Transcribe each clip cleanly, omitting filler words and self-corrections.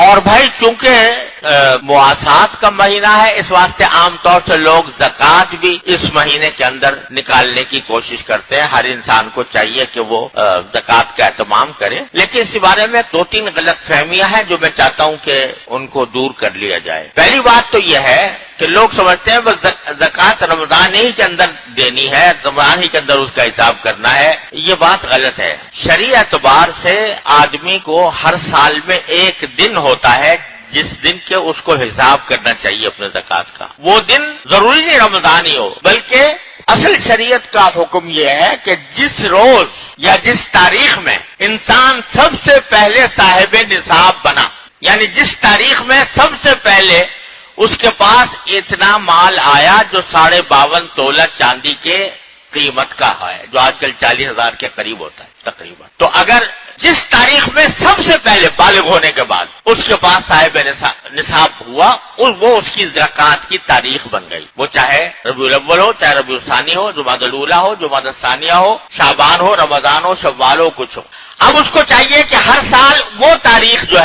اور بھائی چونکہ مواصلات کا مہینہ ہے، اس واسطے عام طور سے لوگ زکوٰۃ بھی اس مہینے کے اندر نکالنے کی کوشش کرتے ہیں۔ ہر انسان کو چاہیے کہ وہ زکوٰۃ کا اہتمام کرے، لیکن اس بارے میں 2-3 غلط فہمیاں ہیں جو میں چاہتا ہوں کہ ان کو دور کر لیا جائے۔ پہلی بات تو یہ ہے کہ لوگ سمجھتے ہیں بس زکوٰۃ رمضان ہی کے اندر دینی ہے، رمضان ہی کے اندر اس کا حساب کرنا ہے۔ یہ بات غلط ہے۔ شرعی اعتبار سے آدمی کو ہر سال میں ایک دن ہوتا ہے جس دن کے اس کو حساب کرنا چاہیے اپنے زکوٰۃ کا۔ وہ دن ضروری نہیں رمضان ہی ہو، بلکہ اصل شریعت کا حکم یہ ہے کہ جس روز یا جس تاریخ میں انسان سب سے پہلے صاحب نصاب بنا، یعنی جس تاریخ میں سب سے پہلے اس کے پاس اتنا مال آیا جو 52.5 تولہ چاندی کے قیمت کا ہے، جو آج کل 40,000 کے قریب ہوتا ہے تقریباً، تو اگر جس تاریخ میں سب سے پہلے بالغ ہونے کے بعد اس کے پاس صاحب نصاب ہوا، وہ اس کی زکوٰۃ کی تاریخ بن گئی، وہ چاہے ربیع الاول ہو، چاہے ربیع الثانی ہو، جمادی الاولیٰ ہو، جمادی الثانیہ ہو، شعبان ہو، رمضان ہو، شوال ہو، کچھ ہو۔ اب اس کو چاہیے کہ ہر سال وہ تاریخ جو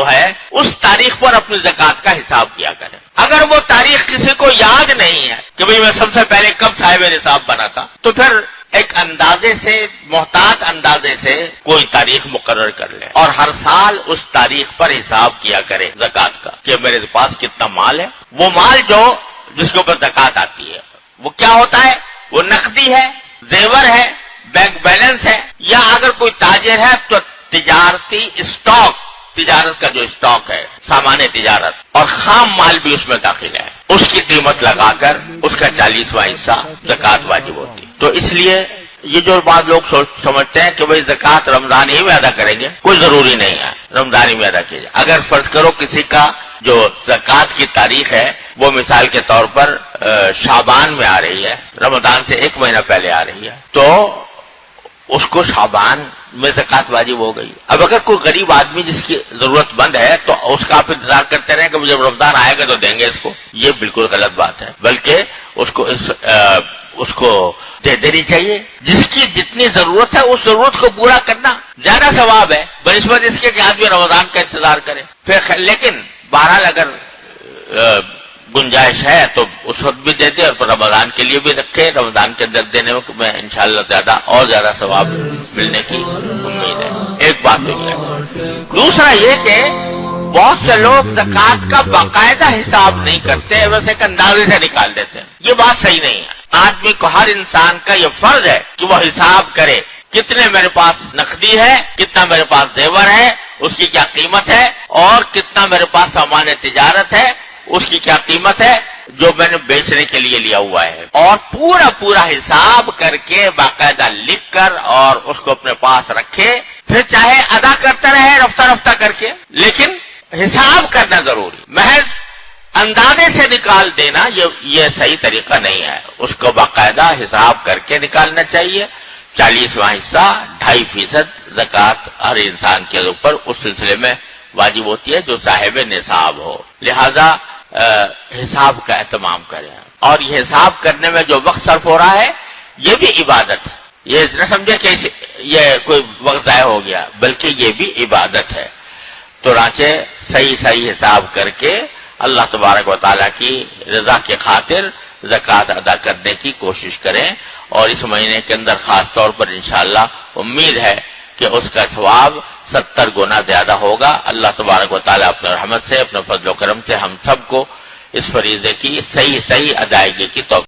ہے اس تاریخ پر اپنی زکوٰۃ کا حساب کیا کرے۔ اگر وہ تاریخ کسی کو یاد نہیں ہے کہ بھئی میں سب سے پہلے کب صاحب نصاب بنا تھا، تو پھر ایک اندازے سے، محتاط اندازے سے کوئی تاریخ مقرر کر لے اور ہر سال اس تاریخ پر حساب کیا کرے زکوٰۃ کا کہ میرے پاس کتنا مال ہے۔ وہ مال جس کے اوپر زکوٰۃ آتی ہے وہ کیا ہوتا ہے؟ وہ نقدی ہے، زیور ہے، بینک بیلنس ہے، یا اگر کوئی تاجر ہے تو تجارتی اسٹاک، تجارت کا جو اسٹاک ہے، سامان تجارت، اور خام مال بھی اس میں داخل ہے، اس کی قیمت لگا کر اس کا 40واں حصہ زکوٰۃ واجب ہوتی ہے۔ تو اس لیے یہ جو بعض لوگ سمجھتے ہیں کہ بھئی زکوٰۃ رمضان ہی میں ادا کریں گے، کوئی ضروری نہیں ہے رمضان ہی میں ادا کیجیے۔ اگر فرض کرو کسی کا جو زکوٰۃ کی تاریخ ہے وہ مثال کے طور پر شعبان میں آ رہی ہے، رمضان سے 1 مہینہ پہلے آ رہی ہے، تو اس کو شعبان میں زکوٰۃ واجب ہو گئی۔ اب اگر کوئی غریب آدمی جس کی ضرورت مند ہے تو اس کا آپ انتظار کرتے رہیں کہ جب رمضان آئے گا تو دیں گے اس کو، یہ بالکل غلط بات ہے، بلکہ اس کو دے دینی چاہیے۔ جس کی جتنی ضرورت ہے اس ضرورت کو پورا کرنا زیادہ ثواب ہے بنسبت اس کے کہ آدمی رمضان کا انتظار کرے۔ پھر لیکن بہرحال اگر گنجائش ہے تو اس وقت بھی دے دے اور رمضان کے لیے بھی رکھے، رمضان کے اندر دینے میں انشاءاللہ زیادہ ثواب ملنے کی امید ہے۔ ایک بات تو یہ ہے۔ دوسرا یہ کہ بہت سے لوگ زکوٰۃ کا باقاعدہ حساب نہیں کرتے، بس ایک اندازے سے نکال دیتے ہیں۔ یہ بات صحیح نہیں ہے۔ آدمی کو، ہر انسان کا یہ فرض ہے کہ وہ حساب کرے کتنے میرے پاس نقدی ہے، کتنا میرے پاس زیور ہے، اس کی کیا قیمت ہے، اور کتنا میرے پاس سامان تجارت ہے، اس کی کیا قیمت ہے جو میں نے بیچنے کے لیے لیا ہوا ہے، اور پورا حساب کر کے باقاعدہ لکھ کر اور اس کو اپنے پاس رکھے، پھر چاہے ادا کرتا رہے رفتہ کر کے، لیکن حساب کرنا ضروری۔ محض اندازے سے نکال دینا یہ صحیح طریقہ نہیں ہے، اس کو باقاعدہ حساب کر کے نکالنا چاہیے۔ 40واں حصہ 2.5% زکوٰۃ ہر انسان کے اوپر اس سلسلے میں واجب ہوتی ہے جو صاحب نصاب ہو، لہذا حساب کا اہتمام کریں۔ اور یہ حساب کرنے میں جو وقت صرف ہو رہا ہے یہ بھی عبادت ہے، یہ نہ سمجھے کہ یہ کوئی وقت ضائع ہو گیا، بلکہ یہ بھی عبادت ہے۔ تو چنانچہ صحیح حساب کر کے اللہ تبارک و تعالیٰ کی رضا کے خاطر زکوٰۃ ادا کرنے کی کوشش کریں، اور اس مہینے کے اندر خاص طور پر انشاءاللہ امید ہے کہ اس کا ثواب 70 گنا زیادہ ہوگا۔ اللہ تبارک و تعالیٰ اپنے رحمت سے، اپنے فضل و کرم سے ہم سب کو اس فریضے کی صحیح ادائیگی کی توفیق